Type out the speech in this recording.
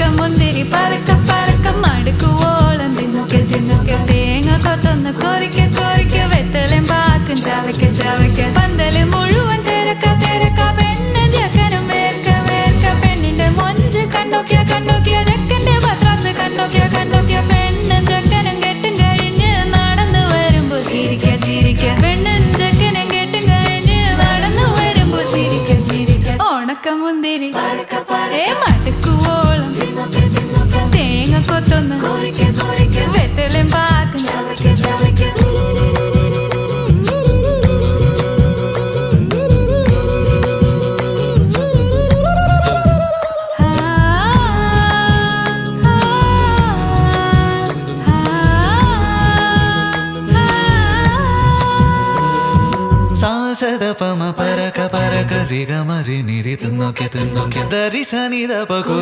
ഉണക്കമുന്തിരി പറക്ക പറക്ക മടുക്കുവോളം തിന്നൊക്കെ തിന്നൊക്കെ തേങ്ങ കൊത്തൊന്ന് കൊറിക്ക കൊറിക്ക വെത്തലും പാക്കും ചവയ്ക്ക ചവയ്ക്ക പന്തല് മുഴുവൻ തിരക്ക തിരക്ക പെണ്ണ് ചെക്കനും വേർക്ക വേർക്ക പെണ്ണിന്റെ മൊഞ്ച് കണ്ടോക്കിയ കണ്ടോക്കിയ ചെക്കന്റെ പത്രാസ് കണ്ടോക്കിയ കണ്ടോക്കിയ പെണ്ണും ചെക്കനും കെട്ടും കഴിഞ്ഞ് നടന്നു വരുമ്പോ ചിരിക്ക ചിരിക്ക പെണ്ണും ചെക്കനും കെട്ടും കഴിഞ്ഞ് നടന്നു വരുമ്പോ ചിരിക്ക ചിരിക്ക ഉണക്കമുന്തിരി മടുക്കുവോളം തേങ്ങ കൊത്തൊന്ന് വെത്തലും പാക്കും സാസദപമ പരക പരക റിഗമരി നിരി തിന്നൊക്കെ തിന്നൊക്കെ ദരിസനിദ പകു